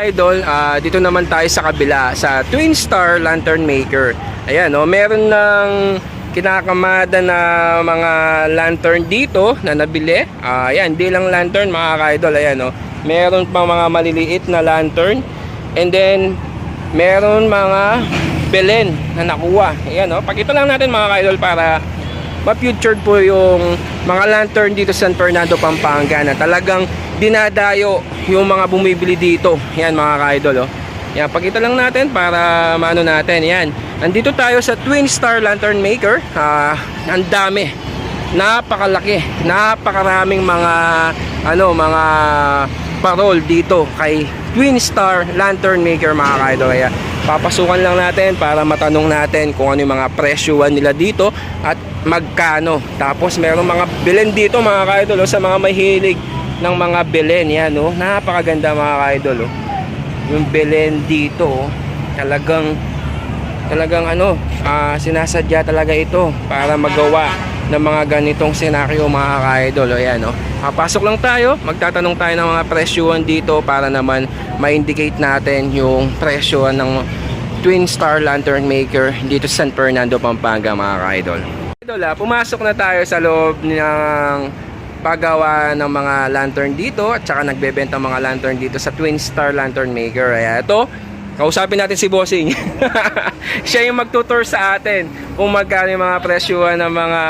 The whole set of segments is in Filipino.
ka-idol, dito naman tayo sa kabila sa Twin Star Lantern Maker. Ayan, oh, meron ng kinakamada na mga lantern dito na nabili. Ayan, di lang lantern mga ka-idol. Ayan, oh, meron pang mga maliliit na lantern. And then meron mga belen na nakuha. Ayan, oh, pakita lang natin mga ka-idol para ma-featured po yung mga lantern dito sa San Fernando, Pampanga na talagang dinadayo yung mga bumibili dito. Yan mga ka-idol, oh. Yan, pakita lang natin para maano natin. Yan, andito tayo sa Twin Star Lantern Maker. Ang dami, napakalaki, napakaraming mga mga parol dito kay Twin Star Lantern Maker mga ka-idol. Kaya papasukan lang natin para matanong natin kung ano yung mga presyuan nila dito at magkano. Tapos meron mga bilen dito mga ka-idol, oh, sa mga mahilig ng mga bilen. Yan, oh, napakaganda mga ka-idol, oh. Yung bilen dito, oh, talagang sinasadya talaga ito para magawa ng mga ganitong senaryo mga ka-idol. O yan, oh. Pasok lang tayo, magtatanong tayo ng mga presyuan dito para naman ma-indicate natin yung presyo ng Twin Star Lantern Maker dito sa San Fernando, Pampanga mga ka-idol. Pumasok na tayo sa loob ng paggawa ng mga lantern dito at saka nagbebenta ng mga lantern dito sa Twin Star Lantern Maker. Ayan, ito, kausapin natin si Bossing. Siya yung magtutur sa atin kung magkano yung mga presyuan ng mga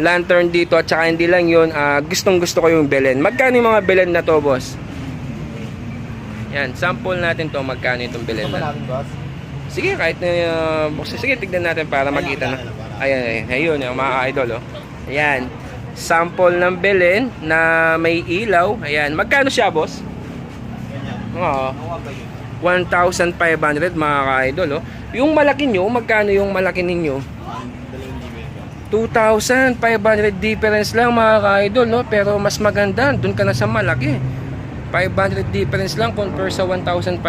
lantern dito at saka hindi lang yun, gustong gusto ko yung belen. Magkano yung mga belen na to, boss? Yan, sample natin to, magkano itong belen na. Sige, kahit na sige, tignan natin para makita na. Ayan, ayun yung mga idol, oh. Ayan, sample ng belen na may ilaw. Ayan, magkano siya, boss? Oo, 1,500 mga ka-idol, oh. Yung malaki nyo, magkano yung malaki ninyo? 2,500 difference lang mga ka-idol, no? Pero mas maganda, dun ka na sa malaki. 500 difference lang compare sa 1,500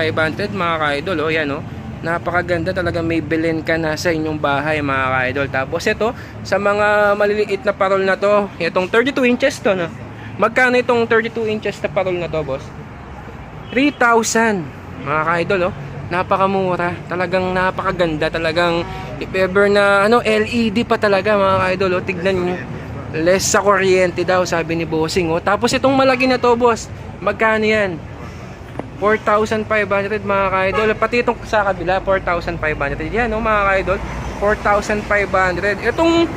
mga ka-idol, oh. Yan, oh, napakaganda talaga, may bilhin ka na sa inyong bahay mga ka-idol. Tapos ito, sa mga maliliit na parol na to, itong 32 inches to, no? Magkano itong 32 inches na parol na to, boss? 3,000 mga ka-idol, oh. Napakamura, talagang napakaganda, talagang if ever na LED pa talaga mga ka-idol, oh. Tignan nyo, less sa kuryente daw sabi ni Bossing, oh. Tapos itong malaki na to, boss, magkano yan? 4,500 mga ka-idol. Pati itong sa kabila 4,500 yan, oh, mga ka-idol, 4,500. Itong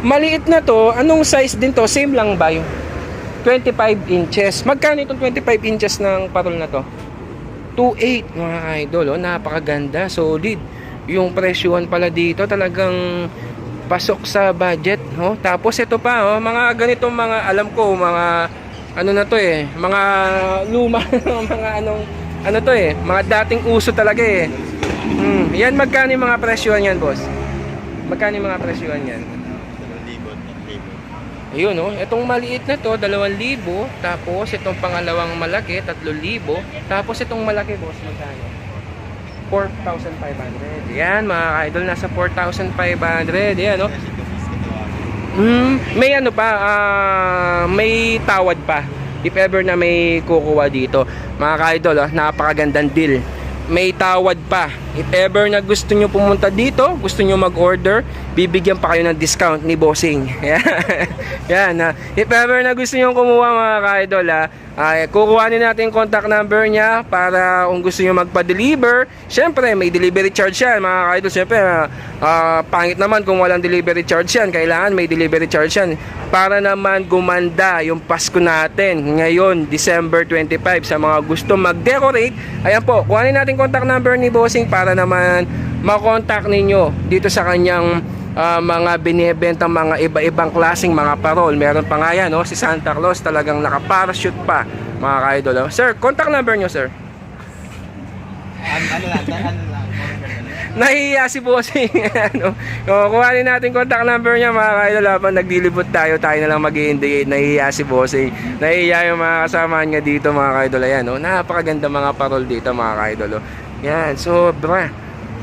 maliit na to, anong size din to? Same lang ba yung 25 inches? Magkano itong 25 inches ng parol na to? 2,800 mga idol, oh. Napakaganda, solid yung presyuhan pala dito, talagang pasok sa budget, oh. Tapos ito pa, oh, mga ganitong mga, alam ko mga na to, mga luma mga ano to, mga dating uso talaga, yan, magkano yung mga presyuhan yan, boss? Magkano yung mga presyuhan yan? 2,000. Ayun, oh, itong maliit na to 2,000, tapos itong pangalawang malaki 3,000, tapos itong malaki, boss, magkano? 4,500. Yan mga idol, nasa 4,500. Yan, oh. May pa, may tawad pa if ever na may kukuha dito mga ka-idol, oh. Napakagandang deal, may tawad pa if ever na gusto nyo pumunta dito, gusto nyo mag-order, bibigyan pa kayo ng discount ni Bossing. Yan, if ever na gusto nyo kumuha mga ka-idol, kukuhanin natin yung contact number niya para kung gusto nyo magpa-deliver. Syempre may delivery charge yan mga ka-idol. Syempre pangit naman kung walang delivery charge yan, kailangan may delivery charge yan para naman gumanda yung Pasko natin ngayon December 25. Sa mga gusto mag-decorate, ayan po, kuhanin natin contact number ni Bossing para naman makontak ninyo dito sa kanyang mga binibentang mga iba-ibang klaseng mga parol. Meron pa nga yan, oh, si Santa Claus, talagang naka-parachute pa mga ka-idol, oh. Sir, contact number nyo, sir. Nahihiya si Bossing. Kuhanin natin contact number niya mga ka-idol. Habang naglilibot tayo na lang mag-i-indicate. Nahihiya si Bossing, nahihiya yung mga kasama niya dito mga ka-idol. Ayan, oh, napakaganda mga parol dito mga ka-idol, oh. Yan, sobra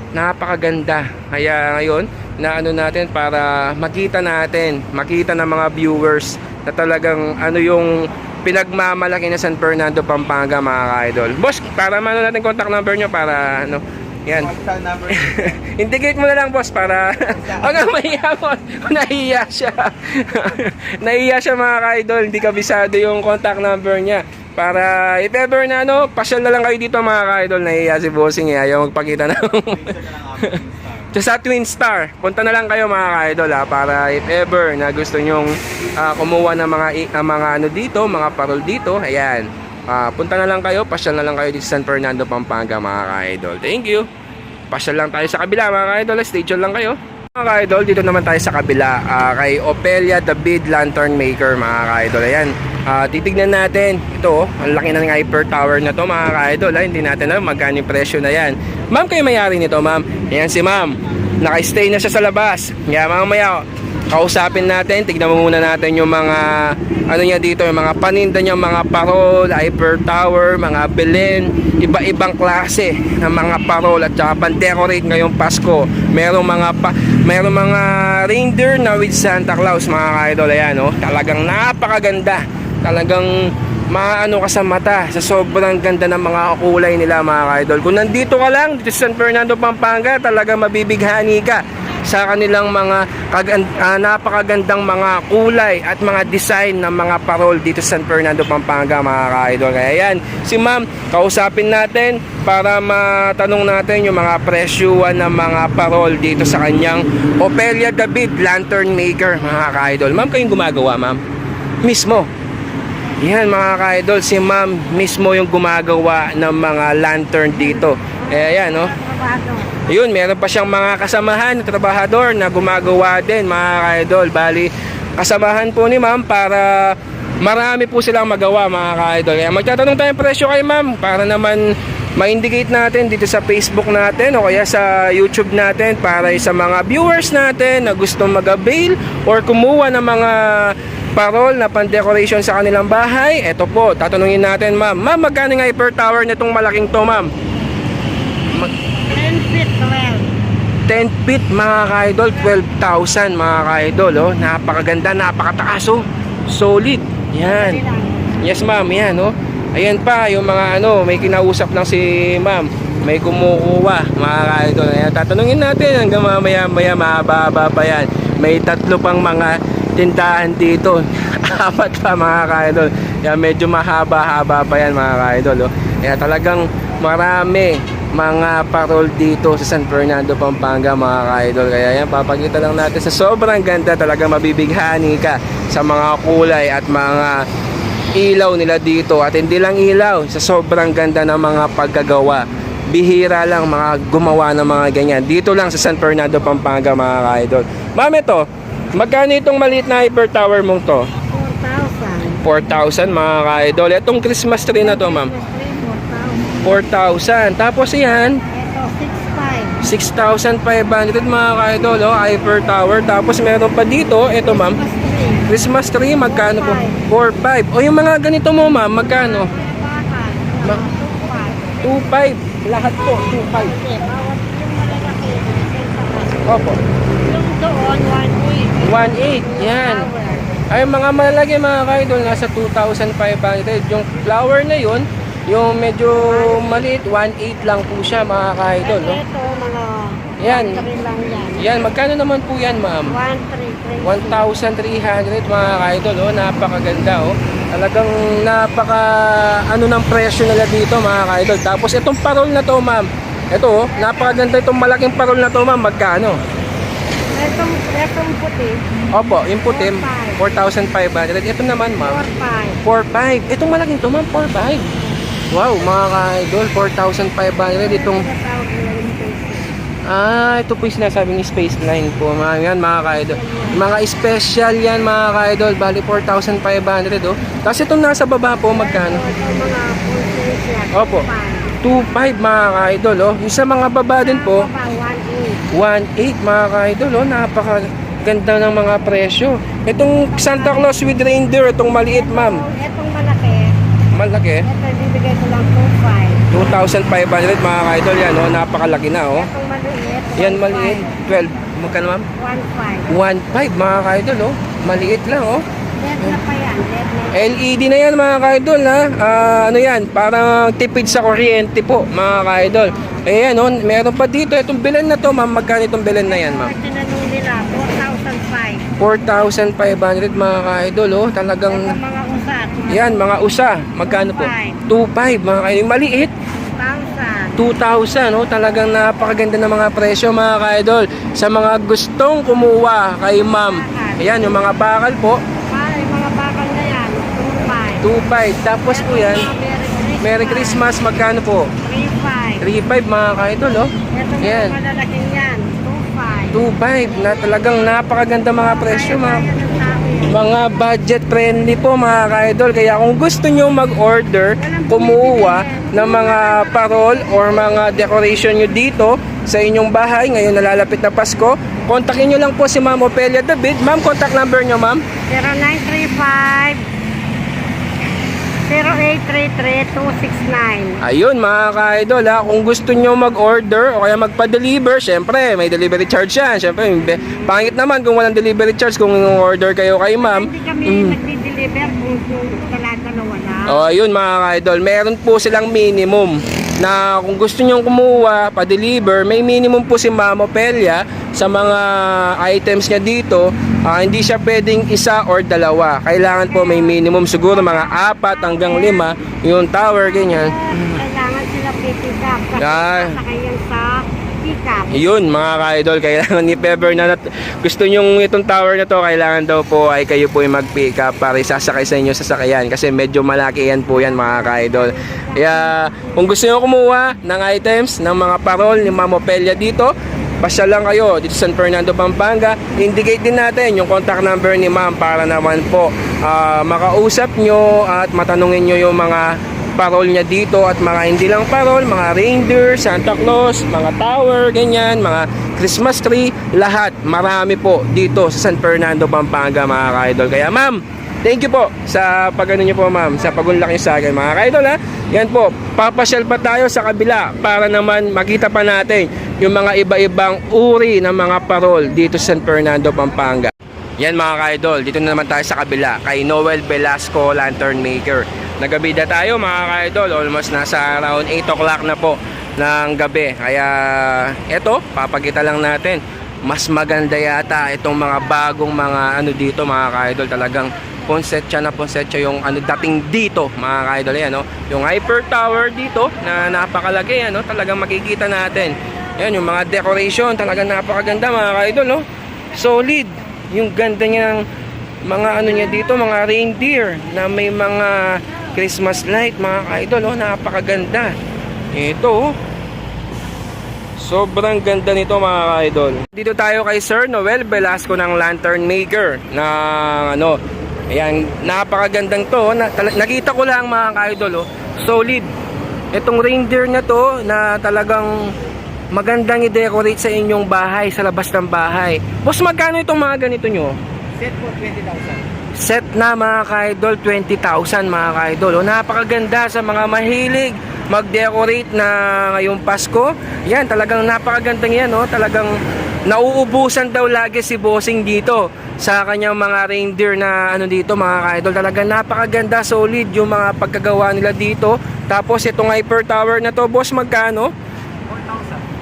napakaganda. Kaya ngayon na natin para makita ng mga viewers na talagang yung pinagmamalaki na San Fernando, Pampanga mga ka-idol. Boss, para mano natin contact number nyo para ano. Yan. Indicate mo na lang boss para wag kang mahiya boss. Nahiya siya. Nahiya siya mga ka-idol. Hindi kabisado yung contact number niya. Para if ever na ano, pasyal na lang kayo dito mga ka-idol. Nahiya si bossing eh. Ayaw magpakita ng sa Twin Star. Punta na lang kayo mga ka-idol ha, para if ever na gusto nyong kumuha ng mga ano dito, mga parol dito. Ayan. Punta na lang kayo, pasyal na lang kayo dito sa San Fernando, Pampanga mga ka-idol. Thank you. Pasyal lang tayo sa kabila mga ka-idol. Stay tuned lang kayo. Mga ka-idol, dito naman tayo sa kabila kay Opelia David Lantern Maker mga ka-idol. Ayan. Titignan natin. Ito, ang laki na ng hyper tower na to mga ka-idol. Hindi natin alam magkano yung presyo na yan. Ma'am, kayo may-ari nito ma'am. Ayan si ma'am. Naka-stay na siya sa labas. Kaya mamaya kausapin natin, tignan mo muna natin yung mga ano niya dito, yung mga paninda niya, mga parol, hyper tower, mga belen, iba-ibang klase ng mga parol at saka pan-decorate ngayong Pasko. Merong mga reindeer na with Santa Claus mga ka-idol. Ayan, oh, talagang napakaganda. Talagang maano ka sa mata sa sobrang ganda ng mga kulay nila mga ka-idol. Kung nandito ka lang dito sa San Fernando, Pampanga, talagang mabibighani ka sa kanilang mga napakagandang mga kulay at mga design ng mga parol dito sa San Fernando, Pampanga mga ka-idol. Kaya yan, si ma'am, kausapin natin para matanong natin yung mga presyuan ng mga parol dito sa kanyang Opelia David Lantern Maker mga ka-idol. Ma'am, kayong gumagawa ma'am? Mismo. Yan mga ka-idol, si ma'am mismo yung gumagawa ng mga lantern dito. Ayan, no? Ayun, meron pa siyang mga kasamahan, trabahador na gumagawa din mga ka-idol. Bali, kasamahan po ni ma'am para marami po silang magawa mga ka-idol. Kaya magtatanong tayong presyo kay ma'am para naman ma-indicate natin dito sa Facebook natin o kaya sa YouTube natin para sa mga viewers natin na gustong mag-avail or kumuha ng mga parol na pan-decoration sa kanilang bahay. Ito po, tatanungin natin ma'am. Ma'am, magkano nga per tower nitong malaking to ma'am? 10 feet 12. 10 feet mga ka-idol, 12,000 mga ka-idol. Oh. Napakaganda, napakataas oh. Solid. Yan. Yes ma'am, yan oh. Ayan pa, yung mga ano, may kinausap lang si ma'am. May kumukuha mga ka-idol. Ayan, tatanungin natin hanggang mamaya-maya mahaba-haba pa yan. May tatlo pang mga tindahan dito. Apat pa mga ka-idol. Kaya medyo mahaba-haba pa yan mga ka-idol. Oh. Kaya talagang marami mga parol dito sa San Fernando, Pampanga mga ka-idol. Kaya yan, papakita lang natin sa sobrang ganda. Talagang mabibighani ka sa mga kulay at mga ilaw nila dito. At hindi lang ilaw, sa sobrang ganda ng mga pagkagawa. Bihira lang mga gumawa ng mga ganyan dito lang sa San Fernando, Pampanga mga ka-idol. Ma'am, ito, magkano itong maliit na hyper tower mong to? 4,000 mga ka-idol. Itong Christmas tree na to ma'am, 4,000. Tapos yan, Ito 6,500 mga ka-idol, oh, hyper tower. Tapos meron pa dito, ito ma'am, 6,500. Christmas tree, magkano po? 4,500. O yung mga ganito mo ma'am, magkano? 2,500. Lahat po, 2,500. Bawat yung malalaki. Opo. Yung doon, 1,800. 1,800. Yan. Ay, mga malalaki mga ka-idol, nasa 2,500. Yung flower na yun, yung medyo maliit, 1,800 lang po siya mga ka-idol. No? Ito, mga Yan. 1,300 lang yan. Yan, magkano naman po yan ma'am? 1,300 mga ka-idol. Oh, napakaganda oh. Talagang napaka ano ng presyo nila dito mga ka-idol. Tapos itong parol na to ma'am, ito oh, napakaganda itong malaking parol na to ma'am, magkano? Itong puti. Opo, yung puti 4,500. Ito naman ma'am, 4,500. Itong malaking to ma'am, 4,500. Wow mga ka-idol, 4,500 itong ito po yung sinasabing space line po mga yan mga ka-idol. Mga special yan mga ka-idol. Bali 4,500 oh. Tapos itong nasa baba po magkano? Opo, 2,500 mga ka-idol oh. Yung sa mga baba din po 1,800 mga ka-idol oh. Napakaganda ng mga presyo. Itong Santa Claus with reindeer, itong maliit ma'am. Itong malaki. Malaki? Ito bibigay ko lang 2,500. 2,500 mga ka-idol yan oh. Napakalaki na oh. Itong maliit. Yan maliit, 12. Magkano ma'am? 1,500. 1,500 mga ka-idol oh. Maliit lang oh. LED na pa yan. LED na. LED na yan mga ka-idol ha. Ano yan, parang tipid sa kuryente po mga ka-idol. Ayan oh, meron pa dito. Itong bilen na to ma'am, magkano itong bilen na yan ma'am? Tinanong nila, 4,500. 4,500 mga ka-idol oh. Talagang, Ito mga usat. yan mga usa. Magkano po? 2,500 mga ka-idol. Maliit. 1,000. 2,000 oh. Talagang napakaganda ng mga presyo mga ka-idol. Sa mga gustong kumuha kay ma'am. Ayan yung mga bakal po. Ay, mga bakal na yan. 2,500. 2,500. Tapos po yan, Merry Christmas. Magkano po? 3,500. 3,500 mga ka-idol oh. Ito Yan. mga malalaking yan. 2,500. 2,500 na talagang napakaganda mga presyo mga Kaya ng tao yan. mga budget friendly po mga ka-idol. Kaya kung gusto nyo mag-order, kumuha ng mga parol or mga decoration nyo dito sa inyong bahay, ngayon nalalapit na Pasko, kontakin nyo lang po si Ma'am Opelia David. Ma'am, contact number nyo ma'am? 0935 0833-269. Ayun mga ka-idol ha, kung gusto nyo mag-order o kaya magpa-deliver, syempre may delivery charge yan. Syempre, pangit naman kung walang delivery charge kung order kayo kay ma'am. Hindi kami nagdi-deliver kung talata na wala. O ayun mga ka-idol, meron po silang minimum na kung gusto nyo kumuha, pa-deliver, may minimum po si Ma'am Opelia sa mga items niya dito. Hindi siya pwedeng isa or dalawa. Kailangan po may minimum siguro mga 4 hanggang 5 yung tower, ganyan. Kailangan sila pick up kasi Ah. sasakay yan sa pick up. Yun mga ka-idol, kailangan ni Pepper na gusto nyong itong tower na to, kailangan daw po ay kayo po yung mag-pick up para isasakay sa inyo sa sasakyan kasi medyo malaki yan po yan mga ka-idol. Kaya kung gusto nyo kumuha ng items ng mga parol ni Ma'am Opelia dito, pasya lang kayo dito sa San Fernando, Pampanga. Indicate din natin yung contact number ni ma'am para naman po makausap nyo at matanungin nyo yung mga parol niya dito at mga hindi lang parol, mga reindeer, Santa Claus, mga tower, ganyan, mga Christmas tree, lahat, marami po dito sa San Fernando, Pampanga mga ka-idol. Kaya ma'am, thank you po sa pag-ano niyo po ma'am, sa pag-unlak niyo sa akin mga ka-idol ha. Yan po, papasyal pa tayo sa kabila para naman makita pa natin yung mga iba-ibang uri ng mga parol dito sa San Fernando, Pampanga. Yan mga ka-idol, dito na naman tayo sa kabila kay Noel Velasco Lantern Maker. Nagabida tayo mga ka-idol, almost nasa around 8 o'clock na po ng gabi. Kaya eto, papakita lang natin. Mas maganda yata itong mga bagong mga ano dito mga ka-idol. Talagang ponsetya na ponsetya yung ano dating dito mga ka-idol. Yan, no? Yung hyper tower dito na napakalaki, ano? Talagang makikita natin. Yan, yung mga decoration, talagang napakaganda mga ka-idol, no? Solid. Yung ganda niya ng mga ano niya dito, mga reindeer na may mga Christmas light mga ka-idol, oh, napakaganda. Ito, oh. Sobrang ganda nito mga ka-idol. Dito tayo kay Sir Noel Velasco ng Lantern Maker na ano, ayan, napakagandang to. Nakita ko lang mga ka-idol, oh, solid. Itong reindeer na to na talagang magandang i-decorate sa inyong bahay, sa labas ng bahay. Boss, magkano itong mga ganito nyo? Set po 20,000. Set na mga ka-idol, 20,000 mga ka-idol. O, napakaganda sa mga mahilig mag-decorate na ngayong Pasko. Yan, talagang napakagandang yan. Oh. Talagang nauubusan daw lagi si Bossing dito sa kanyang mga reindeer na ano dito mga ka-idol. Talagang napakaganda, solid yung mga pagkagawa nila dito. Tapos itong hyper tower na to, boss, magkano?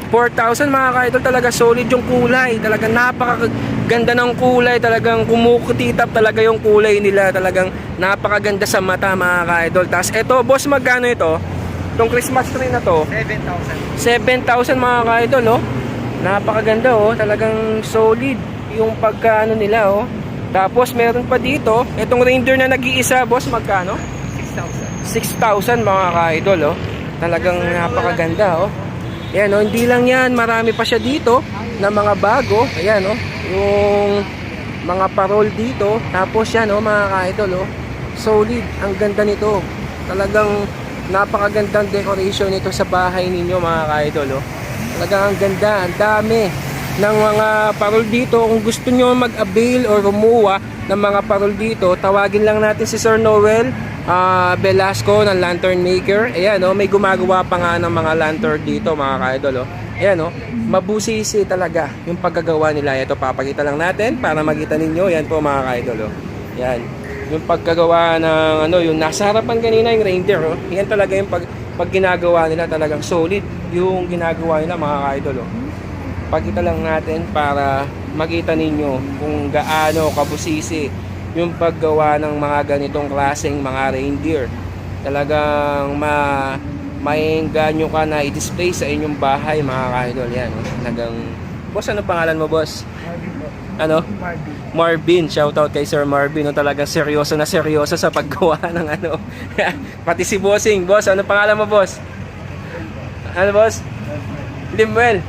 4,000 mga ka-idol. Talaga solid yung kulay. Talagang napakaganda ng kulay. Talagang kumukutitap talaga yung kulay nila. Talagang napakaganda sa mata mga ka-idol. Tapos ito, boss, magkano ito? Itong Christmas tree na to? 7,000. 7,000 mga ka-idol, oh. Napakaganda, oh. Talagang solid yung pagkaano nila, oh. Tapos meron pa dito, itong reindeer na nag-iisa, boss, magkano? 6,000 mga ka-idol, oh. Talagang napakaganda, oh. Ayan, oh, hindi lang yan, marami pa siya dito na mga bago. Ayan, oh, yung mga parol dito. Tapos yan, oh, mga ka-idol, oh, solid, ang ganda nito. Talagang napakagandang decoration nito sa bahay ninyo mga ka-idol, oh. Talagang ang ganda, ang dami ng mga parol dito. Kung gusto nyo mag-avail or kumuha ng mga parol dito, tawagin lang natin si Sir Noel Velasco ng Lantern Maker. Ayan, oh, may gumagawa pa nga ng mga lantern dito mga ka-idol, oh. Ayan, oh, mabusisi talaga yung paggagawa nila. Ito, papakita lang natin para makita ninyo. Yan po mga ka-idol, oh. Yan. Yung pagkagawa ng ano, yung nasa harapan kanina yung reindeer, oh. Yan talaga yung pag ginagawa nila, talagang solid yung ginagawa nila mga ka-idol, oh. Pakita lang natin para makita ninyo kung gaano kabusisi yung paggawa ng mga ganitong klaseng mga reindeer. Talagang maengganyo ka na i-display sa inyong bahay mga ka-idol. Yan, oh. Talagang, boss, ano pangalan mo, boss? Ano? Marvin. Shoutout kay Sir Marvin. No, talagang seryoso na seryoso sa paggawa ng ano. Pati si Bossing. Boss, ano pangalan mo, boss? Ano, boss? Limuel.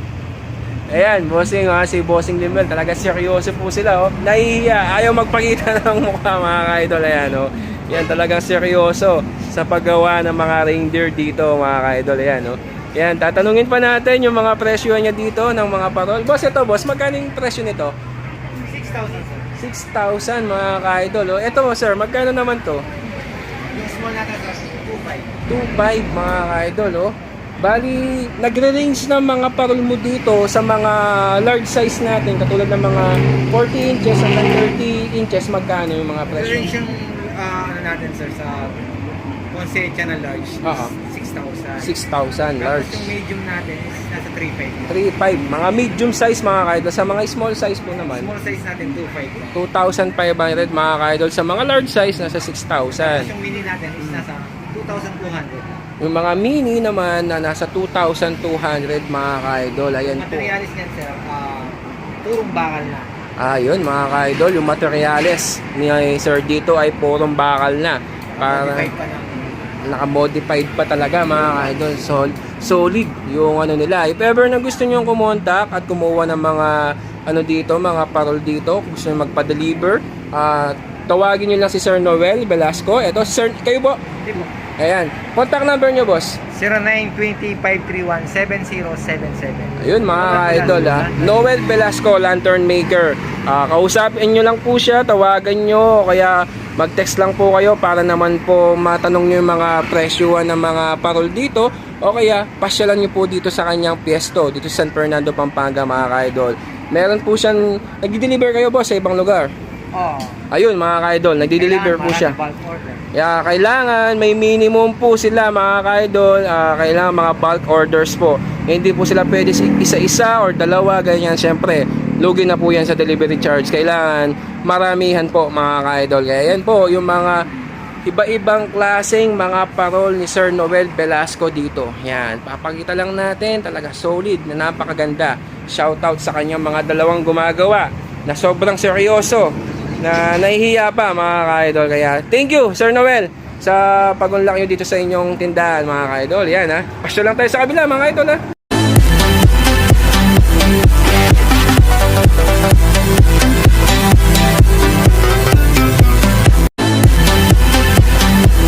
Ayan, Bossing, si Bossing Limuel. Talaga seryoso po sila. Oh. Nahihiya. Ayaw magpakita ng mukha mga ka-idol. Ayan, oh. Yan, talagang seryoso sa paggawa ng mga reindeer dito mga ka-idol. Ayan, oh. Yan, tatanungin pa natin yung mga presyo niya dito ng mga parol. Boss, ito, boss, magkano yung presyo nito? 6,000 sir. 6,000 mga ka-idol. Oh. Ito, sir, magkano naman to? Yung small natin sir, 2,500. 2,500 mga ka-idol. Oh. Bali, nagre-range ng mga parol mo dito sa mga large size natin, katulad ng mga 40 inches hanggang 30 inches, magkano yung mga presyo? Range yung ano natin sir sa Ponsecha na large is Oo. 6,000 6,000. large. Tapos yung medium natin is nasa 3,500. 3,500. Mga medium size mga ka-idol. Sa mga small size po naman, Small size natin 2,500. 2,500 mga ka-idol. Sa mga large size, nasa Tapos 6,000. yung mini natin is nasa 2,200. Yung mga mini naman na nasa 2,200 mga ka-idol. Ayan po. Materialis niyan sir, purong bakal na. Ayun mga ka-idol, yung materials ni Sir dito ay purong bakal na. Para Modified pa ng naka-modified pa talaga mga ka-idol. Solid yung ano nila. If ever na gusto nyo kumontak at kumuha ng mga ano dito, mga parol dito, kung gusto nyo magpa-deliver, tawagin nyo lang si Sir Noel Velasco. Ito, Sir, kayo po. Di po. Ayan. Contact number nyo, boss. 0920-531-7077. Ayun mga idol, Noel Velasco, Lantern Maker. Kausapin nyo lang po siya, tawagan nyo, kaya mag-text lang po kayo para naman po matanong nyo yung mga presyuan ng mga parol dito, o kaya pasyalan nyo po dito sa kanyang piesto dito sa San Fernando, Pampanga mga idol. Meron po siyang nagdi-deliver kayo, boss, sa ibang lugar. Oo. Ayun mga ka-idol, nagdi-deliver po siya. Kaya kailangan may minimum po sila mga ka-idol, kailangan mga bulk orders po. Hindi po sila pwede isa-isa or dalawa, ganyan. Siyempre, lugi na po yan sa delivery charge. Kailangan maramihan po mga ka-idol. Kaya yan po yung mga iba-ibang klaseng mga parol ni Sir Noel Velasco dito. Yan, papakita lang natin, talaga solid na napakaganda. Shoutout sa kanyang mga dalawang gumagawa na sobrang seryoso, na nahihiya pa mga ka-idol. Kaya thank you Sir Noel sa pag-unlock nyo dito sa inyong tindahan mga ka-idol. Yan, pasyo lang tayo sa kabila mga ka-idol.